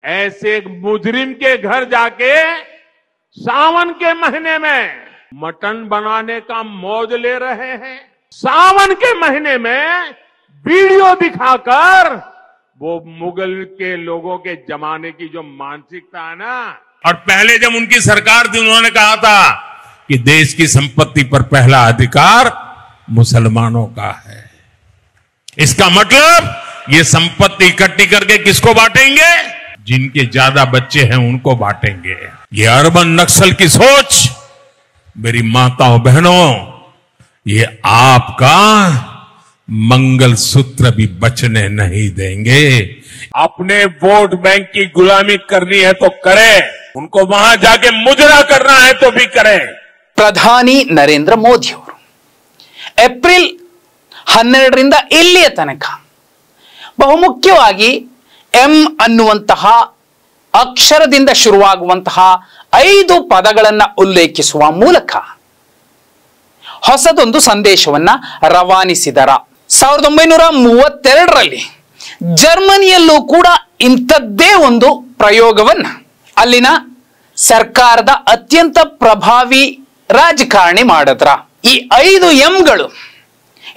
ऐसे एक मुजरिम के घर जाके सावन के महीने में मटन बनाने का मौज ले रहे हैं। सावन के महीने में वीडियो दिखाकर वो मुगल के लोगों के जमाने की जो मानसिकता है ना, और पहले जब उनकी सरकार थी उन्होंने कहा था कि देश की संपत्ति पर पहला अधिकार मुसलमानों का है। इसका मतलब ये संपत्ति इकट्ठी करके किसको बांटेंगे? जिनके ज्यादा बच्चे हैं उनको बांटेंगे। ये अर्बन नक्सल की सोच, मेरी माताओं बहनों, ये आपका मंगलसूत्र भी बचने नहीं देंगे। अपने वोट बैंक की गुलामी करनी है तो करें, उनको वहां जाके मुजरा करना है तो भी करें। ಪ್ರಧಾನಿ ನರೇಂದ್ರ ಮೋದಿ ಅವರು ಏಪ್ರಿಲ್ 12ರಿಂದ ಇಲ್ಲಿಯ ತನಕ ಬಹುಮುಖ್ಯವಾಗಿ ಎಂ ಅನ್ನುವಂತಹ ಅಕ್ಷರದಿಂದ ಶುರುವಾಗುವಂತಹ 5 ಪದಗಳನ್ನು ಉಲ್ಲೇಖಿಸುವ ಮೂಲಕ ಹೊಸದೊಂದು ಸಂದೇಶವನ್ನ ರವಾನಿಸಿದರ. 1932ರಲ್ಲಿ ಜರ್ಮನಿಯಲ್ಲೂ ಕೂಡ ಇಂಥದ್ದೇ ಒಂದು ಪ್ರಯೋಗವನ್ನ ಅಲ್ಲಿನ ಸರ್ಕಾರದ ಅತ್ಯಂತ ಪ್ರಭಾವಿ ರಾಜಕಾರಣಿ ಮಾಡಿದ್ರ. ಈ 5 ಎಂಗಳು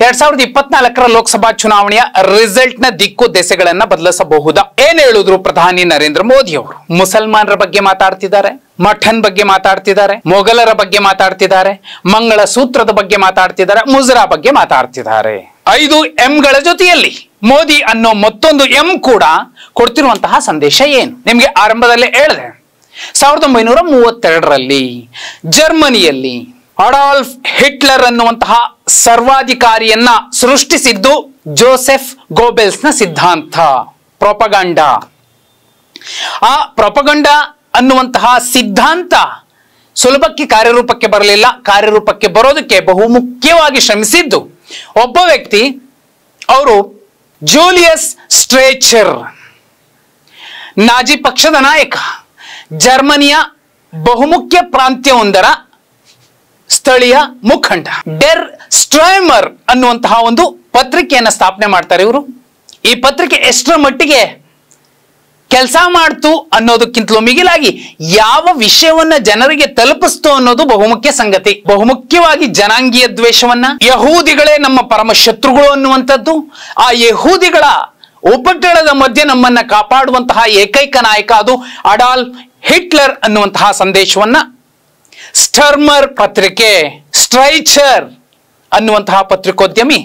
2024ರ ಲೋಕಸಭಾ ಚುನಾವಣೆಯ ರಿಸಲ್ಟ್ ನ ದಿಕ್ಕು ದೆಸೆಗಳನ್ನ ಬದಲಿಸಬಹುದಾ? ಏನ್ ಹೇಳಿದ್ರು ಪ್ರಧಾನಿ ನರೇಂದ್ರ ಮೋದಿ ಅವರು? ಮುಸಲ್ಮಾನರ ಬಗ್ಗೆ ಮಾತಾಡ್ತಿದ್ದಾರೆ, ಮಠನ್ ಬಗ್ಗೆ ಮಾತಾಡ್ತಿದ್ದಾರೆ, ಮೊಘಲರ ಬಗ್ಗೆ ಮಾತಾಡ್ತಿದ್ದಾರೆ, ಮಂಗಳ ಸೂತ್ರದ ಬಗ್ಗೆ ಮಾತಾಡ್ತಿದ್ದಾರೆ, ಮುಜರಾ ಬಗ್ಗೆ ಮಾತಾಡ್ತಿದ್ದಾರೆ. 5 ಎಂಗಳ ಜೊತೆಯಲ್ಲಿ ಮೋದಿ ಅನ್ನೋ ಮತ್ತೊಂದು ಎಂ ಕೂಡ ಕೊಡ್ತಿರುವಂತಹ ಸಂದೇಶ ಏನು? ನಿಮ್ಗೆ ಆರಂಭದಲ್ಲೇ ಹೇಳಿದೆ. 1932ರಲ್ಲಿ ಜರ್ಮನಿಯಲ್ಲಿ ಅಡಾಲ್ಫ್ ಹಿಟ್ಲರ್ ಅನ್ನುವಂತಹ ಸರ್ವಾಧಿಕಾರಿಯನ್ನ ಸೃಷ್ಟಿಸಿದ್ದು ಜೋಸೆಫ್ ಗೋಬೆಲ್ಸ್ ನ ಸಿದ್ಧಾಂತ ಪ್ರೊಪಗಂಡಾ. ಆ ಪ್ರೊಪಗಂಡಾ ಅನ್ನುವಂತಹ ಸಿದ್ಧಾಂತ ಸುಲಭಕ್ಕೆ ಕಾರ್ಯರೂಪಕ್ಕೆ ಬರಲಿಲ್ಲ. ಕಾರ್ಯರೂಪಕ್ಕೆ ಬರೋದಕ್ಕೆ ಬಹುಮುಖ್ಯವಾಗಿ ಶ್ರಮಿಸಿದ್ದು ಒಬ್ಬ ವ್ಯಕ್ತಿ, ಅವರು ಜೂಲಿಯಸ್ ಸ್ಟ್ರೇಚರ್, ನಾಜಿ ಪಕ್ಷದ ನಾಯಕ, ಜರ್ಮನಿಯ ಬಹುಮುಖ್ಯ ಪ್ರಾಂತ್ಯವೊಂದರ ಸ್ಥಳೀಯ ಮುಖಂಡ. ಡೆರ್ ಸ್ಟ್ರೈಮರ್ ಅನ್ನುವಂತಹ ಒಂದು ಪತ್ರಿಕೆಯನ್ನು ಸ್ಥಾಪನೆ ಮಾಡ್ತಾರೆ ಇವರು. ಈ ಪತ್ರಿಕೆ ಎಷ್ಟರ ಮಟ್ಟಿಗೆ ಕೆಲಸ ಮಾಡ್ತು ಅನ್ನೋದಕ್ಕಿಂತಲೂ ಮಿಗಿಲಾಗಿ ಯಾವ ವಿಷಯವನ್ನ ಜನರಿಗೆ ತಲುಪಿಸ್ತು ಅನ್ನೋದು ಬಹುಮುಖ್ಯ ಸಂಗತಿ. ಬಹುಮುಖ್ಯವಾಗಿ ಜನಾಂಗೀಯ ದ್ವೇಷವನ್ನ, ಯಹೂದಿಗಳೇ ನಮ್ಮ ಪರಮ ಶತ್ರುಗಳು ಅನ್ನುವಂಥದ್ದು, ಆ ಯಹೂದಿಗಳ ಉಪಟಳದ ಮಧ್ಯೆ ನಮ್ಮನ್ನ ಕಾಪಾಡುವಂತಹ ಏಕೈಕ ನಾಯಕ ಅದು ಅಡಾಲ್ಫ್ ಹಿಟ್ಲರ್ ಅನ್ನುವಂತಹ ಸಂದೇಶವನ್ನ ಸ್ಟರ್ಮರ್ ಪತ್ರಿಕೆ, ಸ್ಟ್ರೈಚರ್ ಅನ್ನುವಂತಹ ಪತ್ರಿಕೋದ್ಯಮಿ,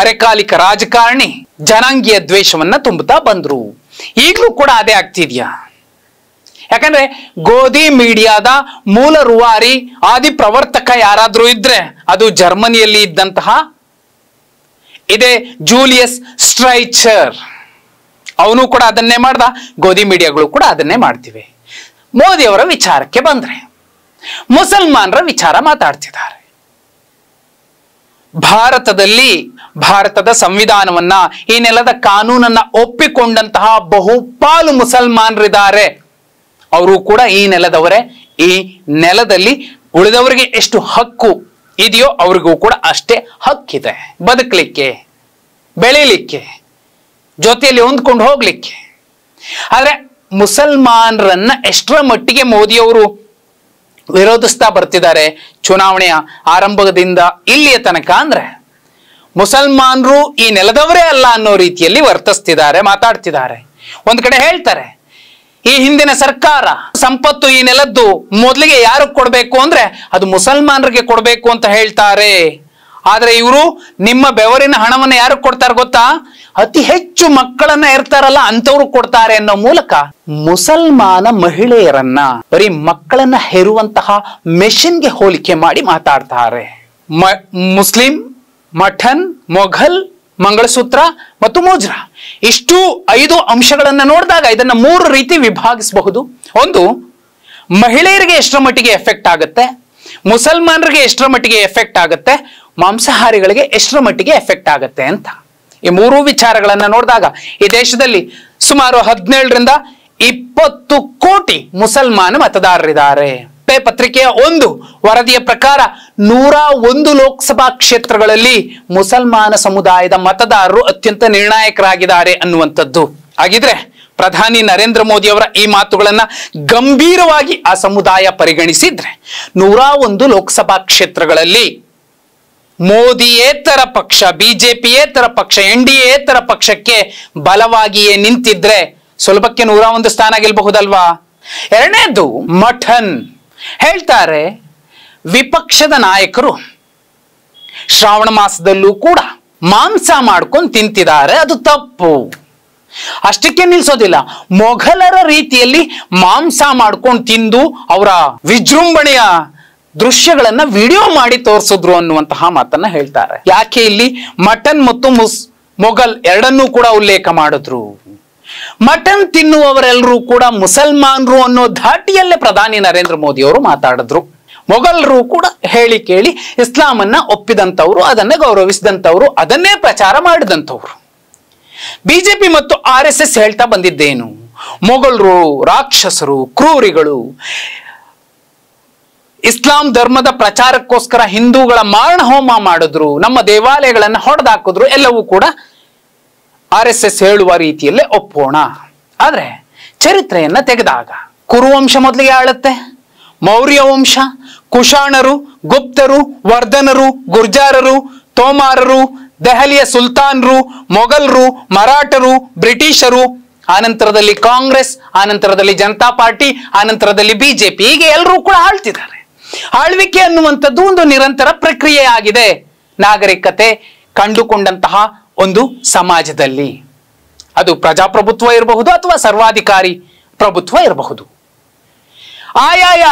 ಅರೆಕಾಲಿಕ ರಾಜಕಾರಣಿ ಜನಾಂಗೀಯ ದ್ವೇಷವನ್ನ ತುಂಬುತ್ತಾ ಬಂದ್ರು. ಈಗಲೂ ಕೂಡ ಅದೇ ಆಗ್ತಿದ್ಯಾ? ಯಾಕಂದ್ರೆ ಗೋಧಿ ಮೀಡಿಯಾದ ಮೂಲ ರೂವಾರಿ ಆದಿ ಪ್ರವರ್ತಕ ಯಾರಾದ್ರೂ ಇದ್ರೆ ಅದು ಜರ್ಮನಿಯಲ್ಲಿ ಇದ್ದಂತಹ ಇದೇ ಜೂಲಿಯಸ್ ಸ್ಟ್ರೈಚರ್. ಅವನು ಕೂಡ ಅದನ್ನೇ ಮಾಡ್ದ, ಗೋಧಿ ಮೀಡಿಯಾಗಳು ಕೂಡ ಅದನ್ನೇ ಮಾಡ್ತಿವೆ. ಮೋದಿ ಅವರ ವಿಚಾರಕ್ಕೆ ಬಂದ್ರೆ ಮುಸಲ್ಮಾನರ ವಿಚಾರ ಮಾತಾಡ್ತಿದ್ದಾರೆ. ಭಾರತದಲ್ಲಿ ಭಾರತದ ಸಂವಿಧಾನವನ್ನ, ಈ ನೆಲದ ಕಾನೂನನ್ನ ಒಪ್ಪಿಕೊಂಡಂತಹ ಬಹುಪಾಲು ಮುಸಲ್ಮಾನರಿದ್ದಾರೆ. ಅವರು ಕೂಡ ಈ ನೆಲದವರೇ. ಈ ನೆಲದಲ್ಲಿ ಉಳಿದವರಿಗೆ ಎಷ್ಟು ಹಕ್ಕು ಇದೆಯೋ ಅವರಿಗೂ ಕೂಡ ಅಷ್ಟೇ ಹಕ್ಕಿದೆ, ಬದುಕಲಿಕ್ಕೆ, ಬೆಳೀಲಿಕ್ಕೆ, ಜೊತೆಯಲ್ಲಿ ಹೊಂದ್ಕೊಂಡು ಹೋಗ್ಲಿಕ್ಕೆ. ಆದ್ರೆ ಮುಸಲ್ಮಾನರನ್ನ ಎಷ್ಟರ ಮಟ್ಟಿಗೆ ಮೋದಿಯವರು ವಿರೋಧಿಸ್ತಾ ಬರ್ತಿದ್ದಾರೆ ಚುನಾವಣೆಯ ಆರಂಭದಿಂದ ಇಲ್ಲಿಯ ತನಕ ಅಂದ್ರೆ, ಮುಸಲ್ಮಾನರು ಈ ನೆಲದವರೇ ಅಲ್ಲ ಅನ್ನೋ ರೀತಿಯಲ್ಲಿ ವರ್ತಿಸ್ತಿದ್ದಾರೆ, ಮಾತಾಡ್ತಿದ್ದಾರೆ. ಒಂದ್ ಕಡೆ ಹೇಳ್ತಾರೆ ಈ ಹಿಂದಿನ ಸರ್ಕಾರ ಸಂಪತ್ತು ಈ ನೆಲದ್ದು ಮೊದಲಿಗೆ ಯಾರು ಕೊಡ್ಬೇಕು ಅಂದ್ರೆ ಅದು ಮುಸಲ್ಮಾನರಿಗೆ ಕೊಡ್ಬೇಕು ಅಂತ ಹೇಳ್ತಾರೆ. ಆದ್ರೆ ಇವರು ನಿಮ್ಮ ಬೆವರಿನ ಹಣವನ್ನ ಯಾರು ಕೊಡ್ತಾರೆ ಗೊತ್ತಾ? ಅತಿ ಹೆಚ್ಚು ಮಕ್ಕಳನ್ನ ಇರ್ತಾರಲ್ಲ ಅಂತವ್ರು ಕೊಡ್ತಾರೆ ಅನ್ನೋ ಮೂಲಕ ಮುಸಲ್ಮಾನ ಮಹಿಳೆಯರನ್ನ ಬರೀ ಮಕ್ಕಳನ್ನ ಹೆರುವಂತಹ ಮೆಷಿನ್ಗೆ ಹೋಲಿಕೆ ಮಾಡಿ ಮಾತಾಡ್ತಾರೆ. ಮುಸ್ಲಿಂ, ಮಠನ್, ಮೊಘಲ್, ಮಂಗಳಸೂತ್ರ ಮತ್ತು ಮುಜರಾ, ಇಷ್ಟು 5 ಅಂಶಗಳನ್ನ ನೋಡಿದಾಗ ಇದನ್ನ 3 ರೀತಿ ವಿಭಾಗಿಸಬಹುದು. ಒಂದು, ಮಹಿಳೆಯರಿಗೆ ಎಷ್ಟರ ಮಟ್ಟಿಗೆ ಎಫೆಕ್ಟ್ ಆಗುತ್ತೆ, ಮುಸಲ್ಮಾನರಿಗೆ ಎಷ್ಟರ ಮಟ್ಟಿಗೆ ಎಫೆಕ್ಟ್ ಆಗುತ್ತೆ, ಮಾಂಸಾಹಾರಿಗಳಿಗೆ ಎಷ್ಟರ ಮಟ್ಟಿಗೆ ಎಫೆಕ್ಟ್ ಆಗುತ್ತೆ ಅಂತ. ಈ 3 ವಿಚಾರಗಳನ್ನ ನೋಡಿದಾಗ ಈ ದೇಶದಲ್ಲಿ ಸುಮಾರು 17ರಿಂದ 20 ಕೋಟಿ ಮುಸಲ್ಮಾನ ಮತದಾರರಿದ್ದಾರೆ. ಪತ್ರಿಕೆಯ ಒಂದು ವರದಿಯ ಪ್ರಕಾರ 101 ಲೋಕಸಭಾ ಕ್ಷೇತ್ರಗಳಲ್ಲಿ ಮುಸಲ್ಮಾನ ಸಮುದಾಯದ ಮತದಾರರು ಅತ್ಯಂತ ನಿರ್ಣಾಯಕರಾಗಿದ್ದಾರೆ ಅನ್ನುವಂಥದ್ದು. ಹಾಗಿದ್ರೆ ಪ್ರಧಾನಿ ನರೇಂದ್ರ ಮೋದಿ ಅವರ ಈ ಮಾತುಗಳನ್ನ ಗಂಭೀರವಾಗಿ ಆ ಸಮುದಾಯ ಪರಿಗಣಿಸಿದ್ರೆ 101 ಲೋಕಸಭಾ ಕ್ಷೇತ್ರಗಳಲ್ಲಿ ಮೋದಿಯೇತರ ಪಕ್ಷ, ಬಿಜೆಪಿಯೇತರ ಪಕ್ಷ, NDA-ಯೇತರ ಪಕ್ಷಕ್ಕೆ ಬಲವಾಗಿಯೇ ನಿಂತಿದ್ರೆ ಸುಲಭಕ್ಕೆ 101 ಸ್ಥಾನ ಗೆಲ್ಲಬಹುದಲ್ವಾ? ಎರಡನೇದು ಮಠನ್ ಹೇಳ್ತಾರೆ, ವಿಪಕ್ಷದ ನಾಯಕರು ಶ್ರಾವಣ ಮಾಸದಲ್ಲೂ ಕೂಡ ಮಾಂಸ ಮಾಡ್ಕೊಂಡು ತಿಂತಿದ್ದಾರೆ, ಅದು ತಪ್ಪು. ಅಷ್ಟಕ್ಕೆ ನಿಲ್ಸೋದಿಲ್ಲ, ಮೊಘಲರ ರೀತಿಯಲ್ಲಿ ಮಾಂಸ ಮಾಡ್ಕೊಂಡು ತಿಂದು ಅವರ ವಿಜೃಂಭಣೆಯ ದೃಶ್ಯಗಳನ್ನ ವಿಡಿಯೋ ಮಾಡಿ ತೋರಿಸಿದ್ರು ಅನ್ನುವಂತಹ ಮಾತನ್ನ ಹೇಳ್ತಾರೆ. ಯಾಕೆ ಇಲ್ಲಿ ಮಟನ್ ಮತ್ತು ಮೊಘಲ್ ಎರಡನ್ನೂ ಕೂಡ ಉಲ್ಲೇಖ ಮಾಡಿದ್ರು? ಮಟನ್ ತಿನ್ನುವವರೆಲ್ಲರೂ ಕೂಡ ಮುಸಲ್ಮಾನರು ಅನ್ನೋ ಧಾಟಿಯಲ್ಲೇ ಪ್ರಧಾನಿ ನರೇಂದ್ರ ಮೋದಿ ಅವರು ಮಾತಾಡಿದ್ರು. ಮೊಘಲರು ಕೂಡ ಹೇಳಿ ಕೇಳಿ ಇಸ್ಲಾಮನ್ನ ಒಪ್ಪಿದಂಥವ್ರು, ಅದನ್ನೇ ಗೌರವಿಸಿದಂಥವ್ರು, ಅದನ್ನೇ ಪ್ರಚಾರ ಮಾಡಿದಂಥವ್ರು. ಬಿಜೆಪಿ ಮತ್ತು RSS ಹೇಳ್ತಾ ಬಂದಿದ್ದೇನು? ಮೊಘಲರು ರಾಕ್ಷಸರು, ಕ್ರೂರಿಗಳು, ಇಸ್ಲಾಂ ಧರ್ಮದ ಪ್ರಚಾರಕ್ಕೋಸ್ಕರ ಹಿಂದೂಗಳ ಮಾರಣ ಹೋಮ ಮಾಡಿದ್ರು, ನಮ್ಮ ದೇವಾಲಯಗಳನ್ನ ಹೊಡೆದಾಕಿದ್ರು, ಎಲ್ಲವೂ ಕೂಡ RSS ಹೇಳುವ ರೀತಿಯಲ್ಲೇ ಒಪ್ಪೋಣ. ಆದ್ರೆ ಚರಿತ್ರೆಯನ್ನ ತೆಗೆದಾಗ ಕುರುವಂಶ ಮೊದಲಿಗೆ ಆಳುತ್ತೆ, ಮೌರ್ಯ ವಂಶ, ಕುಶಾಣರು, ಗುಪ್ತರು, ವರ್ಧನರು, ಗುರ್ಜಾರರು, ತೋಮಾರರು, ದೆಹಲಿಯ ಸುಲ್ತಾನರು, ಮೊಘಲರು, ಮರಾಠರು, ಬ್ರಿಟಿಷರು, ಆನಂತರದಲ್ಲಿ ಕಾಂಗ್ರೆಸ್, ಆನಂತರದಲ್ಲಿ ಜನತಾ ಪಾರ್ಟಿ, ಆನಂತರದಲ್ಲಿ ಬಿಜೆಪಿ, ಹೀಗೆ ಎಲ್ಲರೂ ಕೂಡ ಆಳ್ತಿದ್ದಾರೆ. ಆಳ್ವಿಕೆ ಅನ್ನುವಂಥದ್ದು ಒಂದು ನಿರಂತರ ಪ್ರಕ್ರಿಯೆ ಆಗಿದೆ ನಾಗರಿಕತೆ ಕಂಡುಕೊಂಡಂತಹ ಒಂದು ಸಮಾಜದಲ್ಲಿ. ಅದು ಪ್ರಜಾಪ್ರಭುತ್ವ ಇರಬಹುದು ಅಥವಾ ಸರ್ವಾಧಿಕಾರಿ ಪ್ರಭುತ್ವ ಇರಬಹುದು. ಆಯಾಯ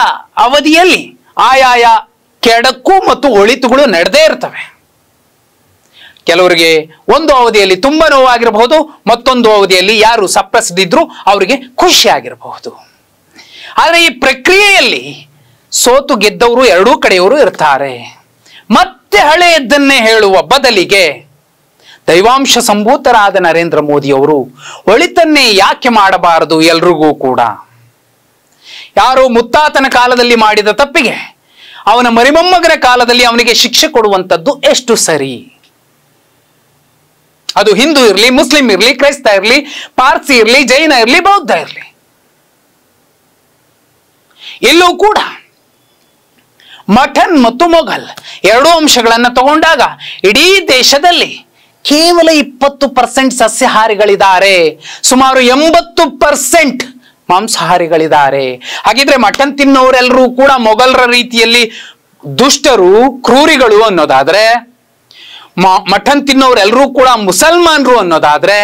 ಅವಧಿಯಲ್ಲಿ ಆಯಾಯ ಕೆಡಕು ಮತ್ತು ಒಳಿತುಗಳು ನಡೆದೇ ಇರ್ತವೆ. ಕೆಲವರಿಗೆ ಒಂದು ಅವಧಿಯಲ್ಲಿ ತುಂಬಾ ನೋವಾಗಿರಬಹುದು, ಮತ್ತೊಂದು ಅವಧಿಯಲ್ಲಿ ಯಾರು ಸಪ್ರೆಸ್ಡ್ ಅವರಿಗೆ ಖುಷಿ ಆಗಿರಬಹುದು. ಆದರೆ ಈ ಪ್ರಕ್ರಿಯೆಯಲ್ಲಿ ಸೋತು ಗೆದ್ದವರು ಎರಡೂ ಕಡೆಯವರು ಇರ್ತಾರೆ. ಮತ್ತೆ ಹಳೆಯದ್ದನ್ನೇ ಹೇಳುವ ಬದಲಿಗೆ ದೈವಾಂಶ ಸಂಭೂತರಾದ ನರೇಂದ್ರ ಮೋದಿ ಅವರು ಒಳಿತನ್ನೇ ಯಾಕೆ ಮಾಡಬಾರದು ಎಲ್ರಿಗೂ ಕೂಡ? ಯಾರೋ ಮುತ್ತಾತನ ಕಾಲದಲ್ಲಿ ಮಾಡಿದ ತಪ್ಪಿಗೆ ಅವನ ಮರಿಮೊಮ್ಮಗನ ಕಾಲದಲ್ಲಿ ಅವನಿಗೆ ಶಿಕ್ಷೆ ಕೊಡುವಂಥದ್ದು ಎಷ್ಟು ಸರಿ? ಅದು ಹಿಂದೂ ಇರಲಿ, ಮುಸ್ಲಿಂ ಇರಲಿ, ಕ್ರೈಸ್ತ ಇರಲಿ, ಪಾರ್ಸಿ ಇರಲಿ, ಜೈನ ಇರಲಿ, ಬೌದ್ಧ ಇರಲಿ, ಇಲ್ಲೂ ಕೂಡ ಮಠನ್ ಮತ್ತು ಮೊಘಲ್ ಎರಡೂ ಅಂಶಗಳನ್ನ ತಗೊಂಡಾಗ ಇಡೀ ದೇಶದಲ್ಲಿ ಕೇವಲ 20% ಸಸ್ಯಾಹಾರಿಗಳಿದ್ದಾರೆ, ಸುಮಾರು 80% ಮಾಂಸಾಹಾರಿಗಳಿದ್ದಾರೆ. ಹಾಗಿದ್ರೆ ಮಟನ್ ತಿನ್ನೋರೆಲ್ಲರೂ ಕೂಡ ಮೊಘಲರ ರೀತಿಯಲ್ಲಿ ದುಷ್ಟರು, ಕ್ರೂರಿಗಳು ಅನ್ನೋದಾದ್ರೆ, ಮಟನ್ ತಿನ್ನೋರೆಲ್ಲರೂ ಕೂಡ ಮುಸಲ್ಮಾನರು ಅನ್ನೋದಾದ್ರೆ,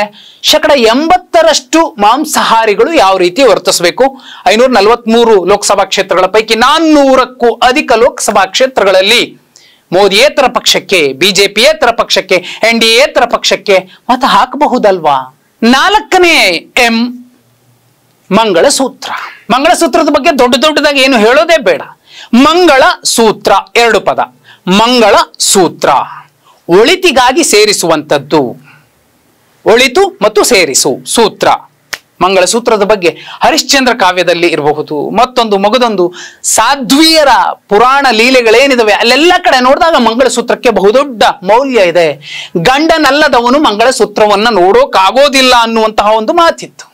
80% ಮಾಂಸಾಹಾರಿಗಳು ಯಾವ ರೀತಿ ವರ್ತಿಸಬೇಕು? 543 ಲೋಕಸಭಾ ಕ್ಷೇತ್ರಗಳ ಪೈಕಿ 400ಕ್ಕೂ ಅಧಿಕ ಲೋಕಸಭಾ ಕ್ಷೇತ್ರಗಳಲ್ಲಿ ಮೋದಿಯೇತರ ಪಕ್ಷಕ್ಕೆ, ಬಿಜೆಪಿಯೇತರ ಪಕ್ಷಕ್ಕೆ, NDA-ಯೇತರ ಪಕ್ಷಕ್ಕೆ ಮತ ಹಾಕಬಹುದಲ್ವಾ? 4ನೇ M ಮಂಗಳಸೂತ್ರ. ಮಂಗಳಸೂತ್ರದ ಬಗ್ಗೆ ದೊಡ್ಡದಾಗಿ ಏನು ಹೇಳೋದೇ ಬೇಡ. ಮಂಗಳ ಸೂತ್ರ, 2 ಪದ. ಮಂಗಳ ಸೂತ್ರ ಒಳಿತಿಗಾಗಿ ಸೇರಿಸುವಂಥದ್ದು, ಒಳಿತು ಮತ್ತು ಸೇರಿಸು ಸೂತ್ರ. ಮಂಗಳಸೂತ್ರದ ಬಗ್ಗೆ ಹರಿಶ್ಚಂದ್ರ ಕಾವ್ಯದಲ್ಲಿ ಇರಬಹುದು, ಮತ್ತೊಂದು ಮಗದೊಂದು ಸಾಧ್ವಿಯರ ಪುರಾಣ ಲೀಲೆಗಳೇನಿದಾವೆ ಅಲ್ಲೆಲ್ಲ ಕಡೆ ನೋಡಿದಾಗ ಮಂಗಳಸೂತ್ರಕ್ಕೆ ಬಹುದೊಡ್ಡ ಮೌಲ್ಯ ಇದೆ. ಗಂಡನಲ್ಲದವನು ಮಂಗಳಸೂತ್ರವನ್ನ ನೋಡೋಕಾಗೋದಿಲ್ಲ ಅನ್ನುವಂತಹ ಒಂದು ಮಾತಿತ್ತು.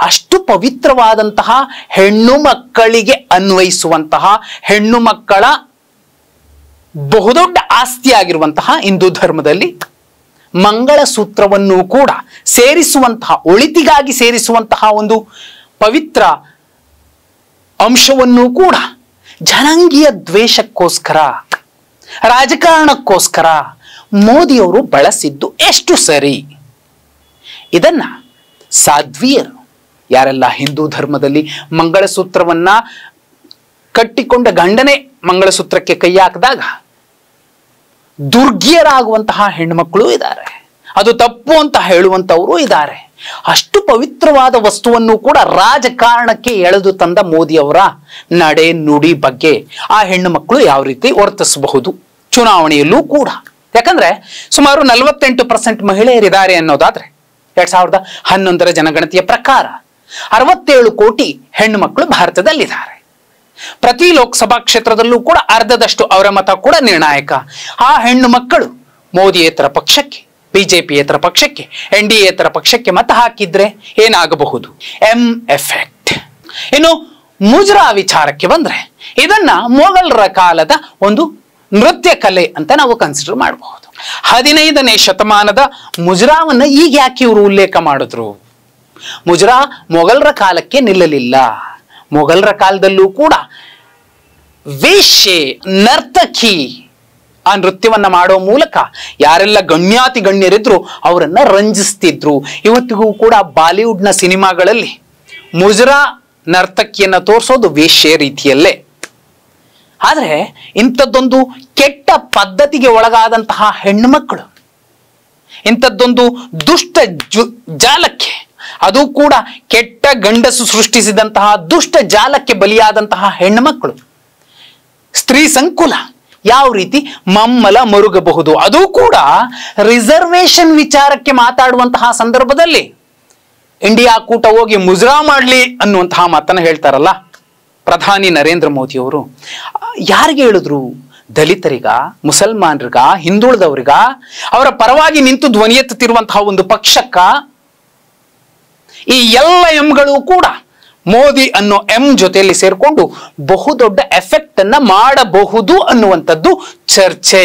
ಅಷ್ಟು ಪವಿತ್ರವಾದಂತಹ ಹೆಣ್ಣು ಮಕ್ಕಳಿಗೆ ಅನ್ವಯಿಸುವಂತಹ, ಹೆಣ್ಣು ಮಕ್ಕಳ ಬಹುದೊಡ್ಡ ಆಸ್ತಿಯಾಗಿರುವಂತಹ ಹಿಂದೂ ಧರ್ಮದಲ್ಲಿ ಮಂಗಳಸೂತ್ರವನ್ನು ಕೂಡ ಸೇರಿಸುವಂತಹ, ಒಳಿತಿಗಾಗಿ ಸೇರಿಸುವಂತಹ ಒಂದು ಪವಿತ್ರ ಅಂಶವನ್ನು ಕೂಡ ಜನಾಂಗೀಯ ದ್ವೇಷಕ್ಕೋಸ್ಕರ, ರಾಜಕಾರಣಕ್ಕೋಸ್ಕರ ಮೋದಿಯವರು ಬಳಸಿದ್ದು ಎಷ್ಟು ಸರಿ? ಇದನ್ನ ಸಾಧ್ವಿಯರು, ಯಾರೆಲ್ಲ ಹಿಂದೂ ಧರ್ಮದಲ್ಲಿ ಮಂಗಳಸೂತ್ರವನ್ನ ಕಟ್ಟಿಕೊಂಡ ಗಂಡನೇ ಮಂಗಳಸೂತ್ರಕ್ಕೆ ಕೈ ಹಾಕಿದಾಗ ದುರ್ಗಿಯರಾಗುವಂತಹ ಹೆಣ್ಮಕ್ಳು ಇದ್ದಾರೆ, ಅದು ತಪ್ಪು ಅಂತ ಹೇಳುವಂತವರು ಇದ್ದಾರೆ. ಅಷ್ಟು ಪವಿತ್ರವಾದ ವಸ್ತುವನ್ನು ಕೂಡ ರಾಜಕಾರಣಕ್ಕೆ ಎಳೆದು ತಂದ ಮೋದಿಯವರ ನಡೆ ನುಡಿ ಬಗ್ಗೆ ಆ ಹೆಣ್ಣು ಮಕ್ಕಳು ಯಾವ ರೀತಿ ವರ್ತಿಸಬಹುದು ಚುನಾವಣೆಯಲ್ಲೂ ಕೂಡ? ಯಾಕಂದ್ರೆ ಸುಮಾರು 48% ಮಹಿಳೆಯರಿದ್ದಾರೆ ಅನ್ನೋದಾದ್ರೆ 2011ರ ಜನಗಣತಿಯ ಪ್ರಕಾರ 67 ಕೋಟಿ ಹೆಣ್ಣು ಮಕ್ಕಳು ಭಾರತದಲ್ಲಿದ್ದಾರೆ. ಪ್ರತಿ ಲೋಕಸಭಾ ಕ್ಷೇತ್ರದಲ್ಲೂ ಕೂಡ ಅರ್ಧದಷ್ಟು ಅವರ ಮತ ಕೂಡ ನಿರ್ಣಾಯಕ. ಆ ಹೆಣ್ಣು ಮಕ್ಕಳು ಮೋದಿಯೇತರ ಪಕ್ಷಕ್ಕೆ, ಬಿಜೆಪಿಯೇತರ ಪಕ್ಷಕ್ಕೆ, NDA-ಯೇತರ ಪಕ್ಷಕ್ಕೆ ಮತ ಹಾಕಿದ್ರೆ ಏನಾಗಬಹುದು? M effect. ಇನ್ನು ಮುಜರಾ ವಿಚಾರಕ್ಕೆ ಬಂದ್ರೆ ಇದನ್ನ ಮೊಘಲರ ಕಾಲದ ಒಂದು ನೃತ್ಯ ಕಲೆ ಅಂತ ನಾವು ಕನ್ಸಿಡರ್ ಮಾಡಬಹುದು. 15ನೇ ಶತಮಾನದ ಮುಜರಾವನ್ನ ಈಗ ಯಾಕೆ ಇವರು ಉಲ್ಲೇಖ ಮಾಡಿದ್ರು? ಮುಜರಾ ಮೊಘಲರ ಕಾಲಕ್ಕೆ ನಿಲ್ಲಲಿಲ್ಲ. ಮೊಘಲರ ಕಾಲದಲ್ಲೂ ಕೂಡ ವೇಶ್ಯೆ, ನರ್ತಕಿ ಆ ನೃತ್ಯವನ್ನ ಮಾಡೋ ಮೂಲಕ ಯಾರೆಲ್ಲ ಗಣ್ಯಾತಿ ಗಣ್ಯರಿದ್ರು ಅವರನ್ನ ರಂಜಿಸ್ತಿದ್ರು. ಇವತ್ತಿಗೂ ಕೂಡ ಬಾಲಿವುಡ್ನ ಸಿನಿಮಾಗಳಲ್ಲಿ ಮುಜರಾ ನರ್ತಕಿಯನ್ನ ತೋರಿಸೋದು ವೇಶ್ಯೆ ರೀತಿಯಲ್ಲೇ. ಆದ್ರೆ ಇಂಥದ್ದೊಂದು ಕೆಟ್ಟ ಪದ್ಧತಿಗೆ ಒಳಗಾದಂತಹ ಹೆಣ್ಣುಮಕ್ಕಳು, ಇಂಥದ್ದೊಂದು ದುಷ್ಟ ಜಾಲಕ್ಕೆ, ಅದು ಕೂಡ ಕೆಟ್ಟ ಗಂಡಸು ಸೃಷ್ಟಿಸಿದಂತಹ ದುಷ್ಟ ಜಾಲಕ್ಕೆ ಬಲಿಯಾದಂತಹ ಹೆಣ್ಣುಮಕ್ಕಳು, ಸ್ತ್ರೀ ಸಂಕುಲ ಯಾವ ರೀತಿ ಮಮ್ಮಲ ಮರುಗಬಹುದು? ಅದು ಕೂಡ ರಿಸರ್ವೇಶನ್ ವಿಚಾರಕ್ಕೆ ಮಾತಾಡುವಂತಹ ಸಂದರ್ಭದಲ್ಲಿ ಇಂಡಿಯಾ ಕೂಟ ಹೋಗಿ ಮುಜರಾ ಮಾಡ್ಲಿ ಅನ್ನುವಂತಹ ಮಾತನ್ನ ಹೇಳ್ತಾರಲ್ಲ ಪ್ರಧಾನಿ ನರೇಂದ್ರ ಮೋದಿ ಅವರು. ಯಾರಿಗೆ ಹೇಳಿದ್ರು? ದಲಿತರಿಗ, ಮುಸಲ್ಮಾನರಿಗ, ಹಿಂದುಳಿದವರಿಗ, ಅವರ ಪರವಾಗಿ ನಿಂತು ಧ್ವನಿ ಎತ್ತುತ್ತಿರುವಂತಹ ಒಂದು ಪಕ್ಷಕ್ಕ? ಈ ಎಲ್ಲ ಎಂಗಳು ಕೂಡ ಮೋದಿ ಅನ್ನೋ ಎಂ ಜೊತೆಯಲ್ಲಿ ಸೇರ್ಕೊಂಡು ಬಹುದೊಡ್ಡ ಎಫೆಕ್ಟ್ ಅನ್ನ ಮಾಡಬಹುದು ಅನ್ನುವಂಥದ್ದು ಚರ್ಚೆ.